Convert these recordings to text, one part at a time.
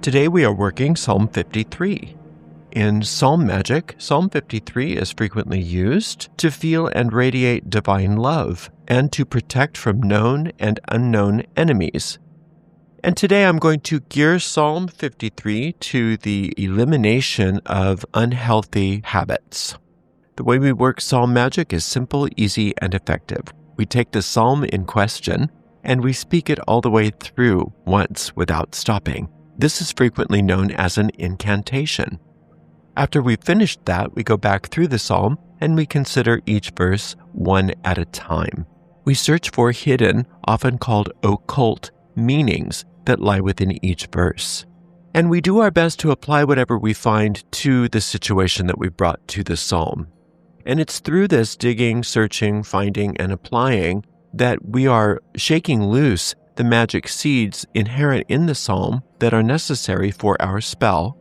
Today we are working Psalm 53. In Psalm Magic, Psalm 53 is frequently used to feel and radiate divine love and to protect from known and unknown enemies. And today I'm going to gear Psalm 53 to the elimination of unhealthy habits. The way we work Psalm Magic is simple, easy, and effective. We take the psalm in question and we speak it all the way through once without stopping. This is frequently known as an incantation. After we've finished that, we go back through the psalm and we consider each verse one at a time. We search for hidden, often called occult, meanings that lie within each verse. And we do our best to apply whatever we find to the situation that we brought to the psalm. And it's through this digging, searching, finding, and applying that we are shaking loose the magic seeds inherent in the psalm that are necessary for our spell.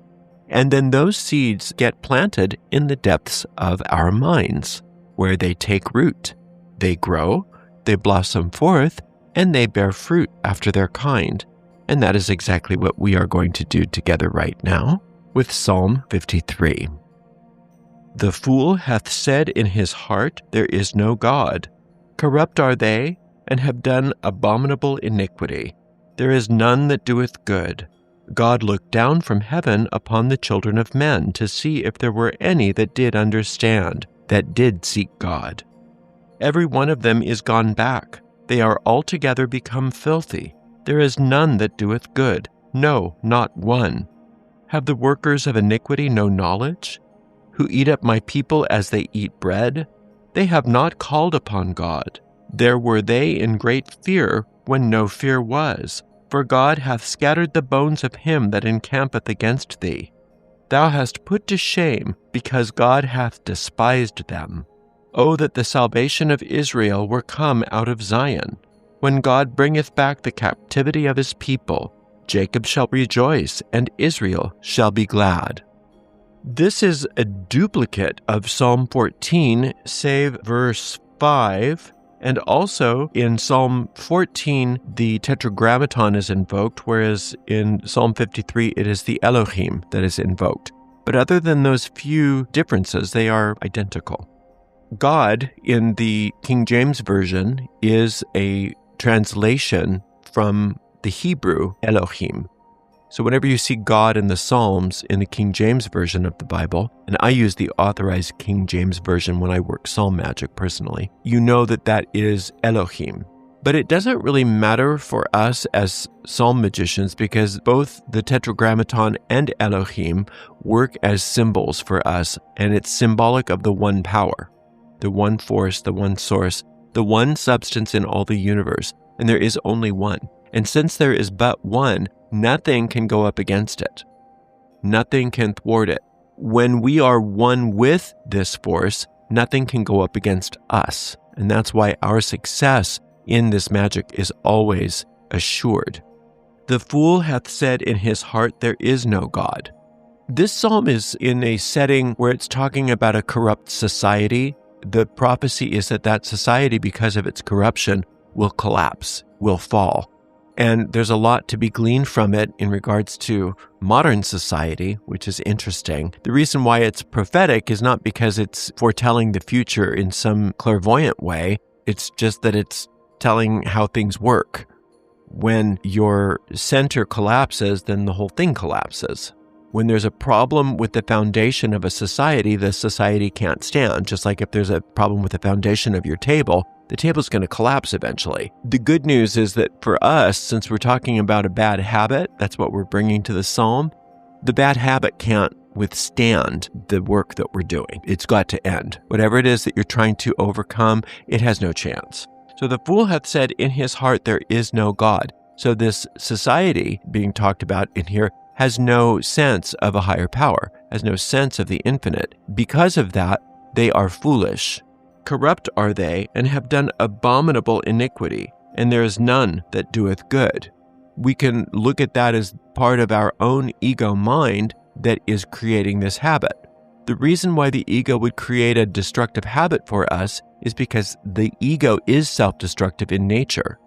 And then those seeds get planted in the depths of our minds, where they take root. They grow, they blossom forth, and they bear fruit after their kind. And that is exactly what we are going to do together right now with Psalm 53. The fool hath said in his heart, there is no God. Corrupt are they, and have done abominable iniquity. There is none that doeth good. God looked down from heaven upon the children of men to see if there were any that did understand, that did seek God. Every one of them is gone back. They are altogether become filthy. There is none that doeth good, no, not one. Have the workers of iniquity no knowledge? Who eat up my people as they eat bread? They have not called upon God. There were they in great fear when no fear was. For God hath scattered the bones of him that encampeth against thee. Thou hast put to shame, because God hath despised them. O that the salvation of Israel were come out of Zion. When God bringeth back the captivity of his people, Jacob shall rejoice, and Israel shall be glad. This is a duplicate of Psalm 14, save verse 5. And also in Psalm 14, the tetragrammaton is invoked, whereas in Psalm 53, it is the Elohim that is invoked. But other than those few differences, they are identical. God, in the King James Version, is a translation from the Hebrew Elohim. So whenever you see God in the Psalms in the King James Version of the Bible, and I use the authorized King James Version when I work Psalm Magic personally, you know that that is Elohim. But it doesn't really matter for us as Psalm magicians because both the Tetragrammaton and Elohim work as symbols for us, and it's symbolic of the one power, the one force, the one source, the one substance in all the universe, and there is only one. And since there is but one, nothing can go up against it. Nothing can thwart it. When we are one with this force, nothing can go up against us. And that's why our success in this magic is always assured. The fool hath said in his heart, there is no God. This psalm is in a setting where it's talking about a corrupt society. The prophecy is that that society, because of its corruption, will collapse, will fall. And there's a lot to be gleaned from it in regards to modern society, which is interesting. The reason why it's prophetic is not because it's foretelling the future in some clairvoyant way. It's just that it's telling how things work. When your center collapses, then the whole thing collapses. When there's a problem with the foundation of a society, the society can't stand. Just like if there's a problem with the foundation of your table, the table's going to collapse eventually. The good news is that for us, since we're talking about a bad habit, that's what we're bringing to the psalm, the bad habit can't withstand the work that we're doing. It's got to end. Whatever it is that you're trying to overcome, it has no chance. So the fool hath said in his heart, there is no God. So this society being talked about in here has no sense of a higher power, has no sense of the infinite. Because of that, they are foolish. Corrupt are they, and have done abominable iniquity, and there is none that doeth good. We can look at that as part of our own ego mind that is creating this habit. The reason why the ego would create a destructive habit for us is because the ego is self-destructive in nature.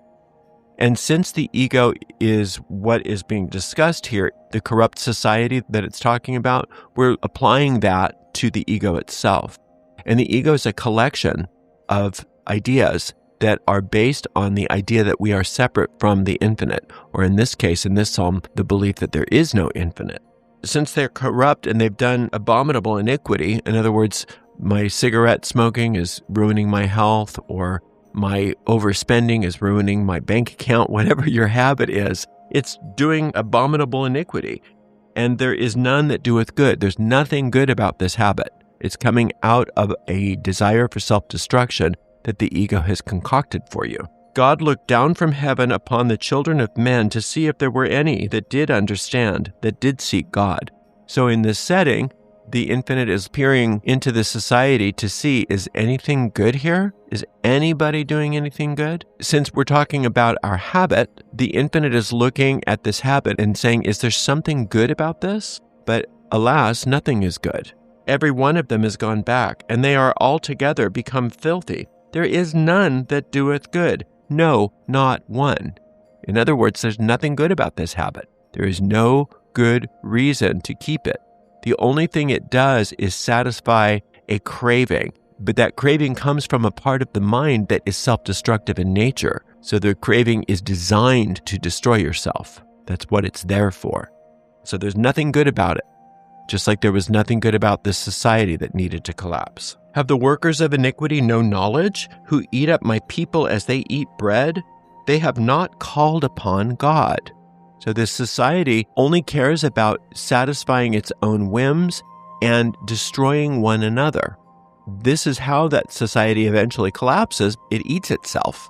And since the ego is what is being discussed here, the corrupt society that it's talking about, we're applying that to the ego itself. And the ego is a collection of ideas that are based on the idea that we are separate from the infinite, or in this case, in this psalm, the belief that there is no infinite. Since they're corrupt and they've done abominable iniquity, in other words, my cigarette smoking is ruining my health, or my overspending is ruining my bank account, whatever your habit is, it's doing abominable iniquity. And there is none that doeth good. There's nothing good about this habit. It's coming out of a desire for self-destruction that the ego has concocted for you. God looked down from heaven upon the children of men to see if there were any that did understand, that did seek God. So in this setting, the infinite is peering into the society to see, is anything good here? Is anybody doing anything good? Since we're talking about our habit, the infinite is looking at this habit and saying, is there something good about this? But alas, nothing is good. Every one of them has gone back, and they are altogether become filthy. There is none that doeth good. No, not one. In other words, there's nothing good about this habit. There is no good reason to keep it. The only thing it does is satisfy a craving, but that craving comes from a part of the mind that is self-destructive in nature. So the craving is designed to destroy yourself. That's what it's there for. So there's nothing good about it, just like there was nothing good about this society that needed to collapse. Have the workers of iniquity no knowledge, who eat up my people as they eat bread? They have not called upon God. So this society only cares about satisfying its own whims and destroying one another. This is how that society eventually collapses. It eats itself.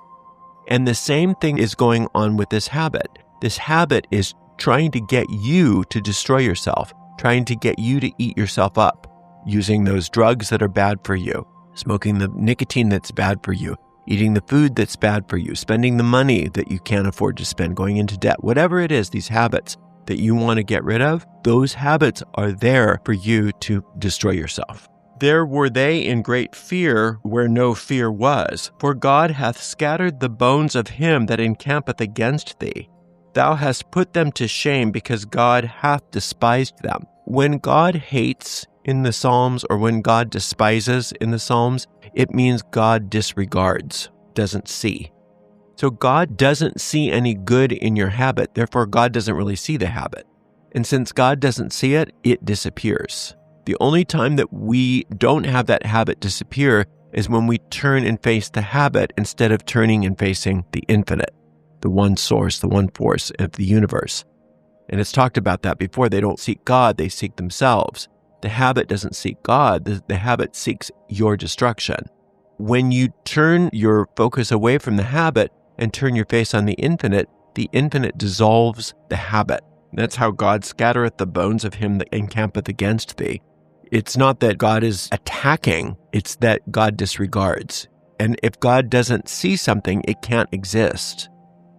And the same thing is going on with this habit. This habit is trying to get you to destroy yourself, trying to get you to eat yourself up, using those drugs that are bad for you, smoking the nicotine that's bad for you, eating the food that's bad for you, spending the money that you can't afford to spend, going into debt, whatever it is, these habits that you want to get rid of, those habits are there for you to destroy yourself. There were they in great fear where no fear was, for God hath scattered the bones of him that encampeth against thee. Thou hast put them to shame because God hath despised them. When God hates in the Psalms, or when God despises in the Psalms, it means God disregards, doesn't see. So God doesn't see any good in your habit, therefore God doesn't really see the habit. And since God doesn't see it, it disappears. The only time that we don't have that habit disappear is when we turn and face the habit instead of turning and facing the infinite, the one source, the one force of the universe. And it's talked about that before. They don't seek God, they seek themselves. The habit doesn't seek God, the habit seeks your destruction. When you turn your focus away from the habit and turn your face on the infinite dissolves the habit. That's how God scattereth the bones of him that encampeth against thee. It's not that God is attacking, it's that God disregards. And if God doesn't see something, it can't exist.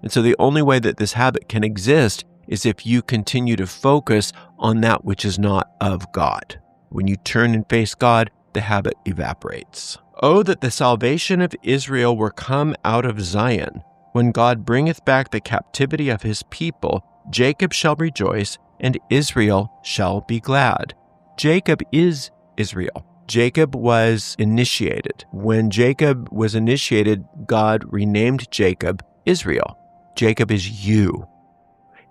And so the only way that this habit can exist is if you continue to focus on that which is not of God. When you turn and face God, the habit evaporates. Oh, that the salvation of Israel were come out of Zion. When God bringeth back the captivity of his people, Jacob shall rejoice, and Israel shall be glad. Jacob is Israel. Jacob was initiated. When Jacob was initiated, God renamed Jacob Israel. Jacob is you.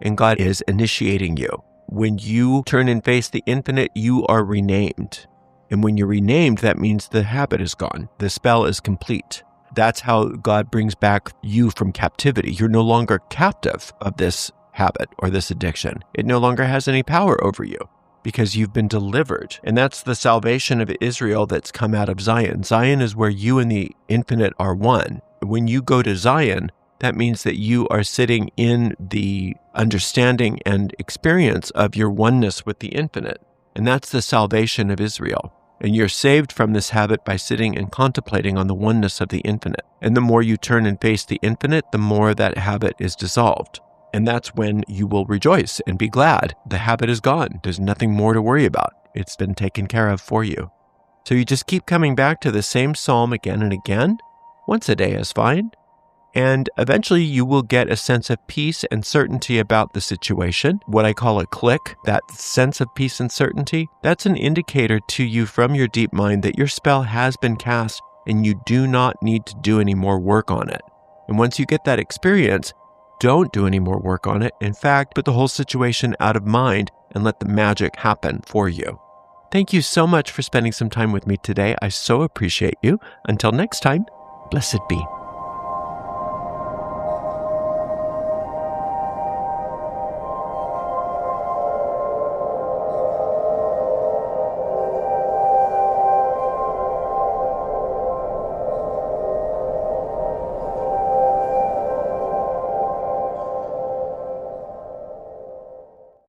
And God is initiating you. When you turn and face the infinite, you are renamed. And when you're renamed, that means the habit is gone. The spell is complete. That's how God brings back you from captivity. You're no longer captive of this habit or this addiction. It no longer has any power over you because you've been delivered. And that's the salvation of Israel that's come out of Zion. Zion is where you and the infinite are one. When you go to Zion, that means that you are sitting in the understanding and experience of your oneness with the infinite. And that's the salvation of Israel. And you're saved from this habit by sitting and contemplating on the oneness of the infinite. And the more you turn and face the infinite, the more that habit is dissolved. And that's when you will rejoice and be glad. The habit is gone. There's nothing more to worry about. It's been taken care of for you. So you just keep coming back to the same psalm again and again. Once a day is fine. And eventually you will get a sense of peace and certainty about the situation. What I call a click, that sense of peace and certainty, that's an indicator to you from your deep mind that your spell has been cast and you do not need to do any more work on it. And once you get that experience, don't do any more work on it. In fact, put the whole situation out of mind and let the magic happen for you. Thank you so much for spending some time with me today. I so appreciate you. Until next time, blessed be.